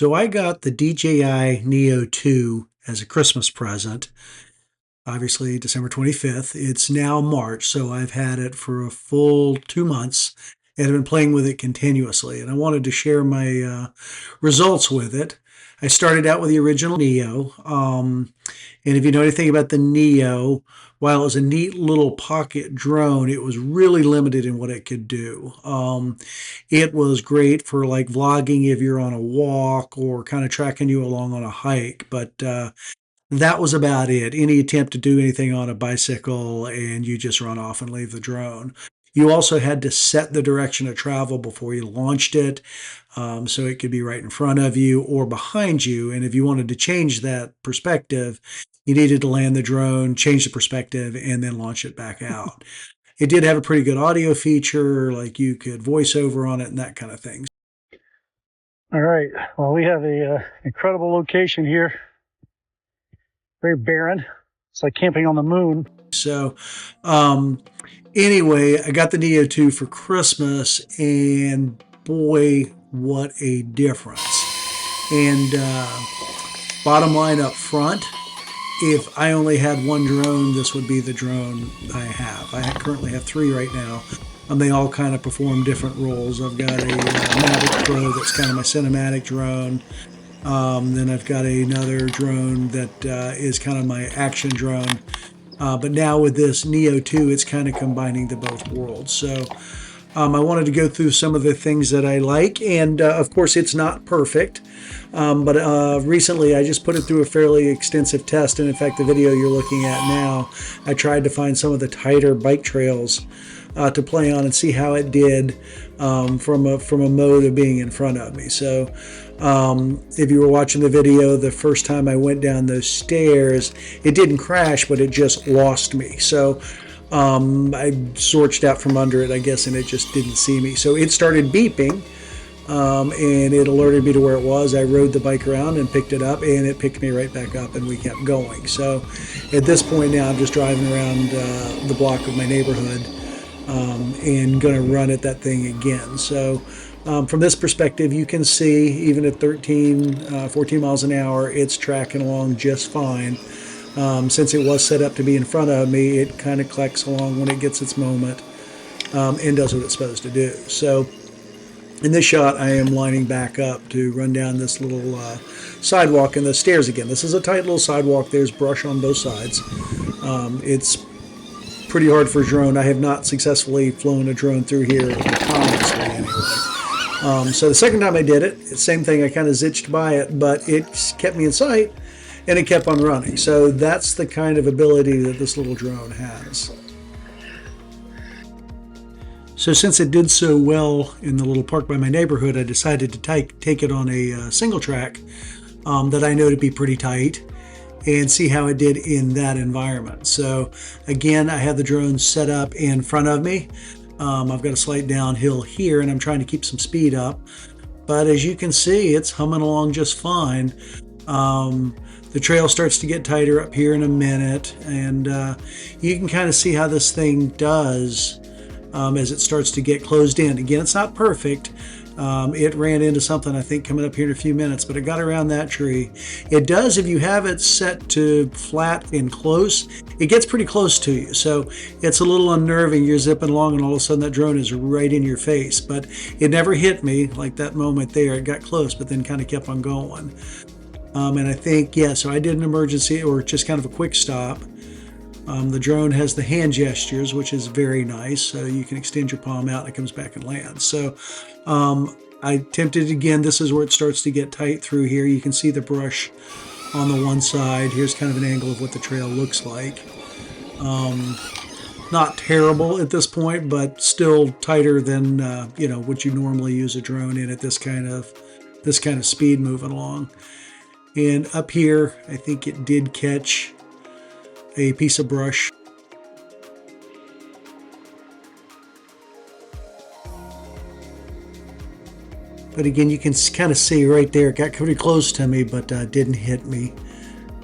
So I got the DJI Neo 2 as a Christmas present, obviously December 25th. It's now March, so I've had it for a full 2 months and I've been playing with it continuously. And I wanted to share my results with it. I started out with the original Neo. And if you know anything about the Neo, while it was a neat little pocket drone, it was really limited in what it could do. It was great for like vlogging if you're on a walk or kind of tracking you along on a hike, but that was about it. Any attempt to do anything on a bicycle and you just run off and leave the drone. You also had to set the direction of travel before you launched it, so it could be right in front of you or behind you. And if you wanted to change that perspective, you needed to land the drone, change the perspective, and then launch it back out. It did have a pretty good audio feature, like you could voice over on it and that kind of thing. All right. Well, we have a incredible location here. Very barren. It's like camping on the moon. So, anyway, I got the Neo 2 for Christmas, and boy, what a difference. And bottom line up front, if I only had one drone, this would be the drone I have. I currently have three right now, and they all kind of perform different roles. I've got a Mavic Pro that's kind of my cinematic drone. Then I've got another drone that is kind of my action drone. But now with this Neo 2, it's kind of combining the both worlds. So I wanted to go through some of the things that I like. And of course, it's not perfect. But recently, I just put it through a fairly extensive test. And in fact, the video you're looking at now, I tried to find some of the tighter bike trails to play on and see how it did from a mode of being in front of me. So if you were watching the video, the first time I went down those stairs, it didn't crash, but it just lost me. So I sorched out from under it, I guess, and it just didn't see me. So it started beeping, and it alerted me to where it was. I rode the bike around and picked it up, and it picked me right back up, and we kept going. So at this point now, I'm just driving around the block of my neighborhood and going to run at that thing again. So from this perspective, you can see even at 14 miles an hour, it's tracking along just fine. Since it was set up to be in front of me, it kind of clicks along when it gets its moment and does what it's supposed to do. So in this shot, I am lining back up to run down this little sidewalk and the stairs again. This is a tight little sidewalk. There's brush on both sides. It's pretty hard for a drone. I have not successfully flown a drone through here autonomously anyway. So the second time I did it, same thing, I kind of zitched by it, but it kept me in sight and it kept on running. So that's the kind of ability that this little drone has. So since it did so well in the little park by my neighborhood, I decided to take it on a single track that I know to be pretty tight and see how it did in that environment. So again, I have the drone set up in front of me. I've got a slight downhill here and I'm trying to keep some speed up. But as you can see, it's humming along just fine. The trail starts to get tighter up here in a minute, and you can kind of see how this thing does as it starts to get closed in. Again, it's not perfect. It ran into something, I think, coming up here in a few minutes, but it got around that tree. It does, if you have it set to flat and close, it gets pretty close to you. So it's a little unnerving. You're zipping along and all of a sudden that drone is right in your face. But it never hit me like that moment there. It got close, but then kind of kept on going. And I think, yeah, so I did an emergency or just kind of a quick stop. The drone has the hand gestures, which is very nice. So you can extend your palm out and it comes back and lands. So I attempted it again. This is where it starts to get tight through here. You can see the brush on the one side. Here's kind of an angle of what the trail looks like. Not terrible at this point, but still tighter than what you normally use a drone in at this kind of speed moving along. And up here, I think it did catch a piece of brush. But again, you can kind of see right there, it got pretty close to me, but didn't hit me.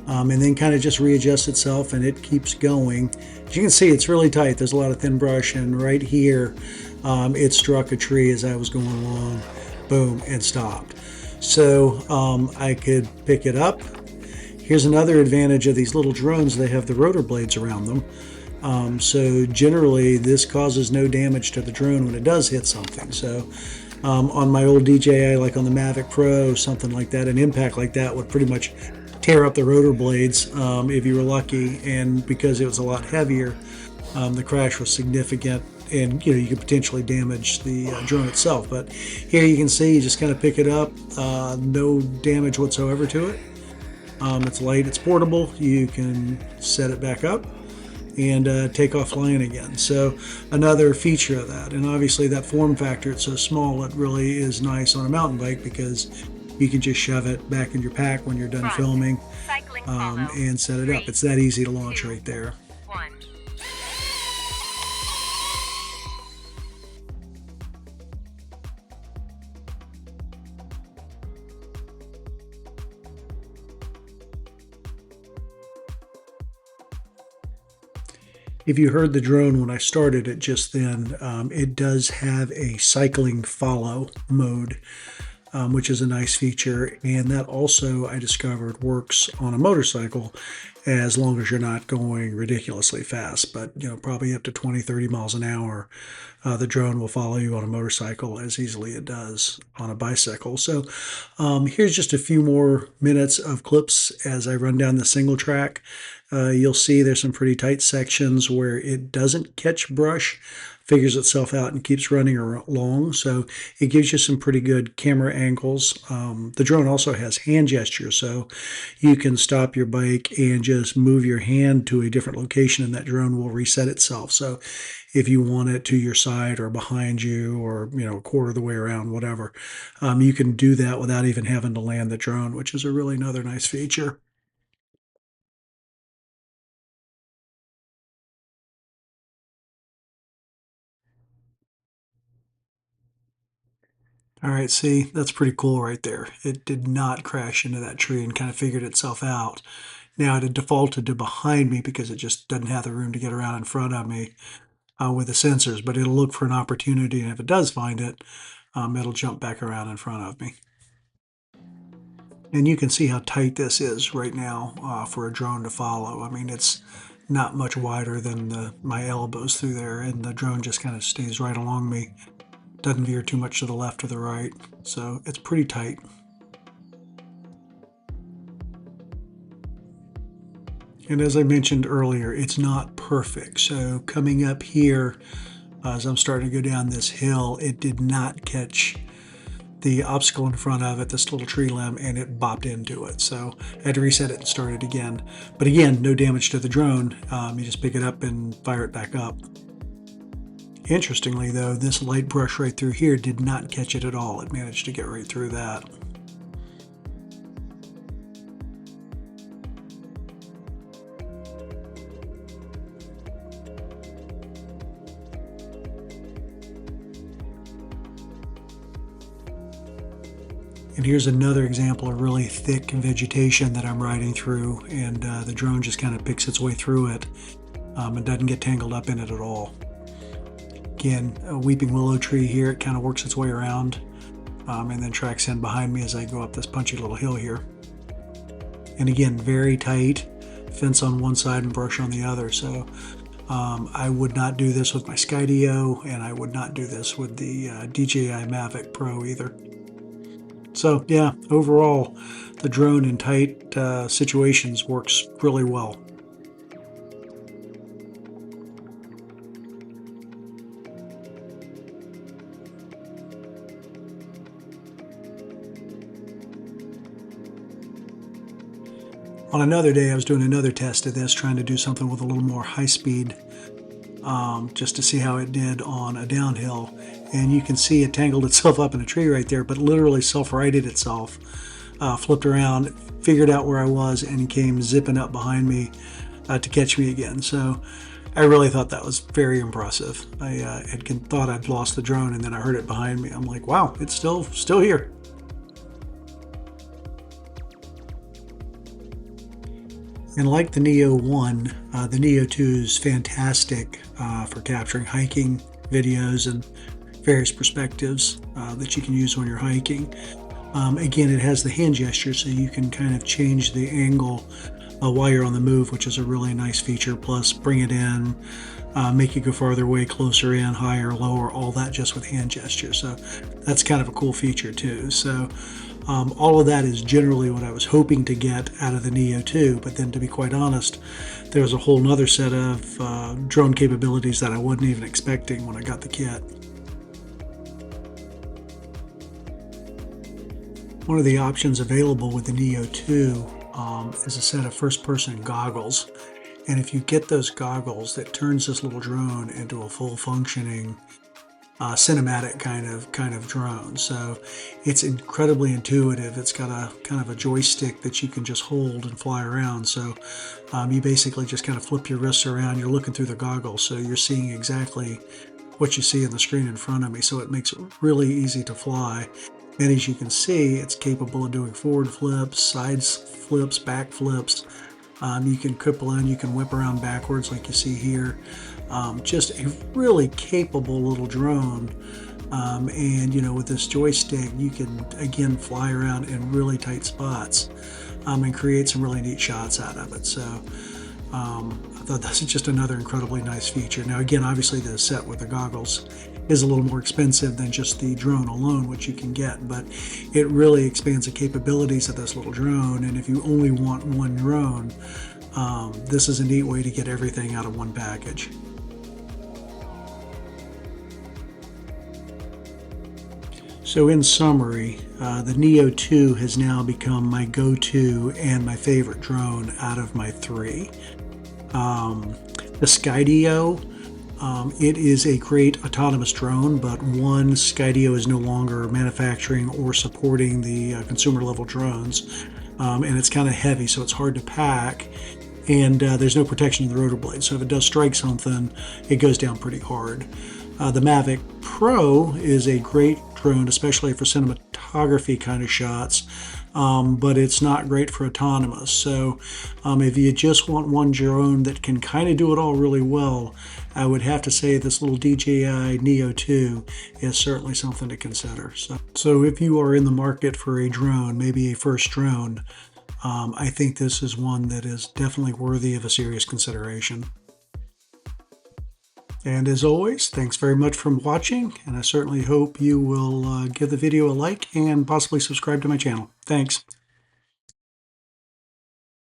And then kind of just readjusts itself and it keeps going. As you can see, it's really tight. There's a lot of thin brush, and right here, it struck a tree as I was going along. Boom, and stopped. So I could pick it up. Here's another advantage of these little drones. They have the rotor blades around them. So generally this causes no damage to the drone when it does hit something. So on my old DJI, like on the Mavic Pro, something like that, an impact like that would pretty much tear up the rotor blades if you were lucky. And because it was a lot heavier, the crash was significant, and you could potentially damage the drone itself. But here you can see, you just kind of pick it up, no damage whatsoever to it. It's light, it's portable, you can set it back up and take off flying again. So another feature of that. And obviously that form factor, it's so small, it really is nice on a mountain bike because you can just shove it back in your pack when you're done filming and set it up. It's that easy to launch right there. If you heard the drone when I started it just then, it does have a cycling follow mode, which is a nice feature. And that also, I discovered, works on a motorcycle as long as you're not going ridiculously fast. But, probably up to 20, 30 miles an hour, the drone will follow you on a motorcycle as easily as it does on a bicycle. So here's just a few more minutes of clips as I run down the single track. You'll see there's some pretty tight sections where it doesn't catch brush, figures itself out and keeps running along. So it gives you some pretty good camera angles. The drone also has hand gestures, so you can stop your bike and just move your hand to a different location and that drone will reset itself. So if you want it to your side or behind you or, a quarter of the way around, whatever, you can do that without even having to land the drone, which is another nice feature. All right, see, that's pretty cool right there. It did not crash into that tree and kind of figured itself out. Now it had defaulted to behind me because it just doesn't have the room to get around in front of me with the sensors, but it'll look for an opportunity, and if it does find it, it'll jump back around in front of me. And you can see how tight this is right now for a drone to follow. I mean, it's not much wider than my elbows through there, and the drone just kind of stays right along me. Doesn't veer too much to the left or the right, so it's pretty tight. And as I mentioned earlier, it's not perfect. So coming up here, as I'm starting to go down this hill, it did not catch the obstacle in front of it, this little tree limb, and it bopped into it. So I had to reset it and start it again. But again, no damage to the drone. You just pick it up and fire it back up. Interestingly though, this light brush right through here did not catch it at all. It managed to get right through that. And here's another example of really thick vegetation that I'm riding through, and the drone just kind of picks its way through it and doesn't get tangled up in it at all. Again, a weeping willow tree here, it kind of works its way around and then tracks in behind me as I go up this punchy little hill here. And again, very tight, fence on one side and brush on the other. So I would not do this with my Skydio, and I would not do this with the DJI Mavic Pro either. So yeah, overall, the drone in tight situations works really well. On another day, I was doing another test of this, trying to do something with a little more high speed, just to see how it did on a downhill. And you can see it tangled itself up in a tree right there, but literally self-righted itself, flipped around, figured out where I was, and came zipping up behind me to catch me again. So I really thought that was very impressive. I had thought I'd lost the drone, and then I heard it behind me. I'm like, wow, it's still here. And like the Neo 1, the Neo 2 is fantastic for capturing hiking videos and various perspectives that you can use when you're hiking. Again, it has the hand gesture, so you can kind of change the angle while you're on the move, which is a really nice feature. Plus, bring it in, make it go farther away, closer in, higher, lower, all that just with hand gesture. So that's kind of a cool feature too. So all of that is generally what I was hoping to get out of the Neo 2. But then, to be quite honest, there was a whole nother set of drone capabilities that I wasn't even expecting when I got the kit. One of the options available with the Neo 2 is a set of first-person goggles. And if you get those goggles, it turns this little drone into a full functioning cinematic kind of drone. So it's incredibly intuitive. It's got a kind of a joystick that you can just hold and fly around. So you basically just kind of flip your wrists around. You're looking through the goggles, so you're seeing exactly what you see on the screen in front of me. So it makes it really easy to fly. And as you can see, it's capable of doing forward flips, side flips, back flips. You can cripple in, you can whip around backwards like you see here. Just a really capable little drone. And you know, with this joystick, you can again fly around in really tight spots and create some really neat shots out of it. So I thought that's just another incredibly nice feature. Now again, obviously the set with the goggles is a little more expensive than just the drone alone, which you can get, but it really expands the capabilities of this little drone. And if you only want one drone, this is a neat way to get everything out of one package. So in summary, the Neo 2 has now become my go-to and my favorite drone out of my three. The Skydio, it is a great autonomous drone, but one, Skydio is no longer manufacturing or supporting the consumer level drones, and it's kind of heavy, so it's hard to pack, and there's no protection in the rotor blade, so if it does strike something, it goes down pretty hard. The Mavic Pro is a great drone, especially for cinematography kind of shots, but it's not great for autonomous. So if you just want one drone that can kind of do it all really well, I would have to say this little DJI Neo 2 is certainly something to consider. So if you are in the market for a drone, maybe a first drone, I think this is one that is definitely worthy of a serious consideration. And as always, thanks very much for watching, and I certainly hope you will give the video a like and possibly subscribe to my channel. Thanks.